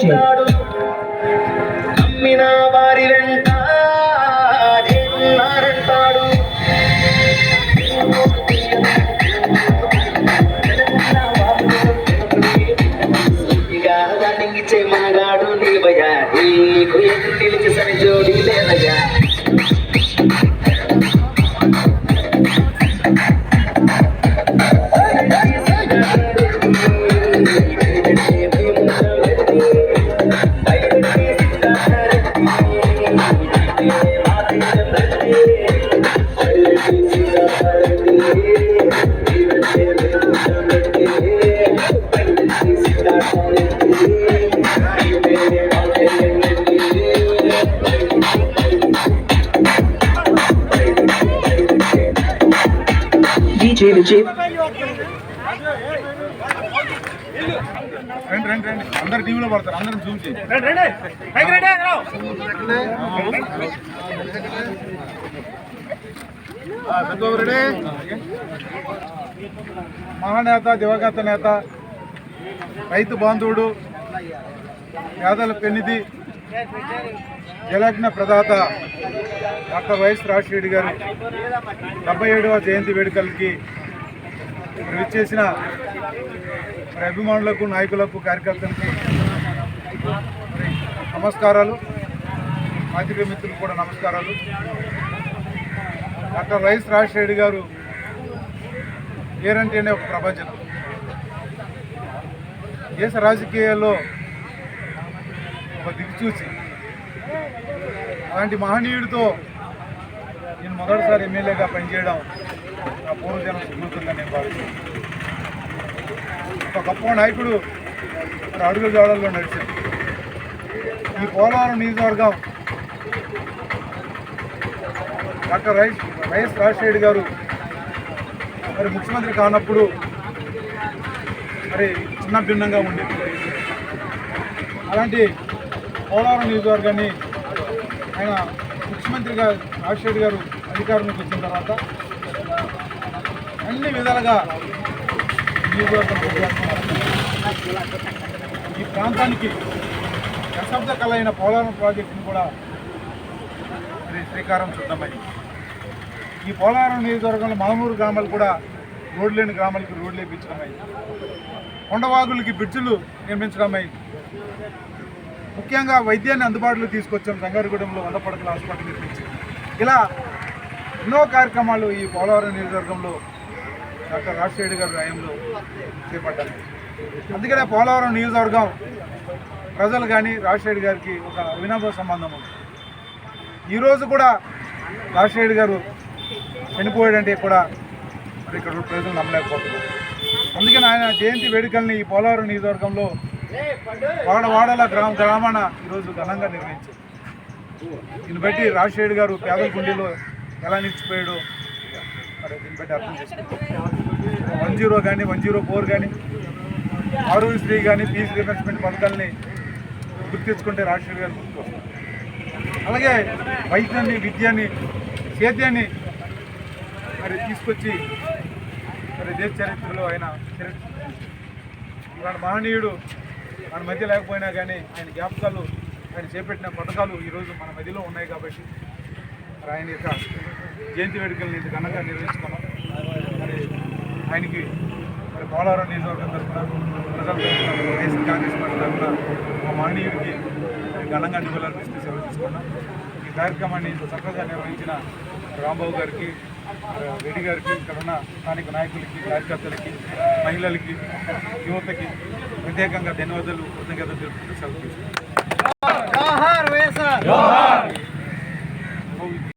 DJ. మగాడు నీవయ్యా నీకు నిలిచి సరి జోడి లేదయ్యా DJ Vijay. రండి అందరు టీవీలో పడతారు అందరం జూమ్ చేయండి మహానేత దివంగత నేత రైతు బాంధవుడు పేదల పెన్నిధి జలజ్ఞ ప్రదాత డాక్టర్ వైఎస్ రాజశేఖర్ గారు 77వ జయంతి వేడుకలకి విచ్చేసిన అభిమానులకు నాయకులకు కార్యకర్తలకు నమస్కారాలు, పాత్రికేయ మిత్రులకు కూడా నమస్కారాలు. డాక్టర్ వైఎస్ రాజశేఖర్ గారు పేరంటేనే ఒక ప్రపంచం. దేశ రాజకీయాల్లో ఒక దిక్చూచి అలాంటి మహనీయుడితో నేను మొదటిసారి ఎమ్మెల్యేగా పనిచేయడం నా పూర్వజన్మ సుకృతంగా నేను భావిస్తున్నాను. ఒక గొప్ప నాయకుడు మరి అడుగు జాడల్లో నడిచింది. ఈ పోలవరం నియోజకవర్గం డాక్టర్ వైఎస్ రాజశేఖర్ గారు మరి ముఖ్యమంత్రి కానప్పుడు మరి చిన్న భిన్నంగా ఉండేది. అలాంటి పోలవరం నియోజకవర్గాన్ని ఆయన ముఖ్యమంత్రిగా రాజశేఖర్ గారు అధికారంలోకి వచ్చిన తర్వాత అన్ని విధాలుగా ఈ ప్రాంతానికి దశాబ్ద కళ అయిన పోలవరం ప్రాజెక్టును కూడా శ్రీకారం చుట్టమైంది. ఈ పోలవరం నియోజకవర్గంలో మామూలు గ్రామాలు కూడా రోడ్లు లేని గ్రామాలకి రోడ్లు వేయించడమైంది. కొండవాగులకి బ్రిడ్జులు నిర్మించడమైంది. ముఖ్యంగా వైద్యాన్ని అందుబాటులో తీసుకొచ్చాం. రంగారెడ్డిగూడెంలో 100 పడకల హాస్పిటల్ నిర్మించి ఇలా ఎన్నో కార్యక్రమాలు ఈ పోలవరం నియోజకవర్గంలో డాక్టర్ రాజశేఖర్ గారి హయాంలో చేపట్టారు. అందుకనే పోలవరం నియోజకవర్గం ప్రజలు కానీ రాజశేఖర్ గారికి ఒక అవినాభావ సంబంధం ఉంది. ఈరోజు కూడా రాజశేఖర్ గారు చనిపోయాడంటే కూడా మరి ఇక్కడ ప్రజలు నమ్మలేకపోతున్నారు. అందుకని ఆయన జయంతి వేడుకల్ని ఈ పోలవరం నియోజకవర్గంలో వాడవాడల గ్రామాన ఈరోజు ఘనంగా నిర్వహించారు. దీన్ని బట్టి రాజశేఖర్ గారు పేదల గుండెలో ఎలా నిలిచిపోయాడో మరి దీన్ని బట్టి అర్థం చేసుకుంటాం. 110 కానీ 104 కానీ ఆరోగ్యశ్రీ కానీ ఫీజు రియంబర్స్మెంట్ పథకాలని గుర్తించుకుంటే రాజశేఖర్ గారు గుర్తుకొస్తారు. అలాగే వైద్యాన్ని, విద్యాన్ని, సేద్యాన్ని మరి తీసుకొచ్చి మరి దేశ చరిత్రలో ఆయన ఇలాంటి మహనీయుడు మన మధ్య లేకపోయినా కానీ ఆయన జ్ఞాపకాలు, ఆయన చేపట్టిన పథకాలు ఈరోజు మన మధ్యలో ఉన్నాయి. కాబట్టి మరి ఆయన యొక్క జయంతి వేడుకల్ని ఇంత ఘనంగా నిర్వహించుకున్నాం. మరి ఆయనకి మరి పోలవరం నియోజకవర్గం తరఫున, ప్రజల తరఫున, దేశ కాంగ్రెస్ పార్టీ తరఫున మా మహనీయుడికి ఘనంగా నివాళులర్పిస్తూ సెలవు తీసుకున్నాం. ఈ కార్యక్రమాన్ని ఇంత చక్కగా నిర్వహించిన రాంబాబు గారికి, రెడ్డి గారికి, ఇక్కడ ఉన్న స్థానిక నాయకులకి, కార్యకర్తలకి, మహిళలకి, యువతకి ప్రత్యేకంగా ధన్యవాదాలు, కృతజ్ఞతలు తెలుపుతూ సెలవు తీసుకున్నాం.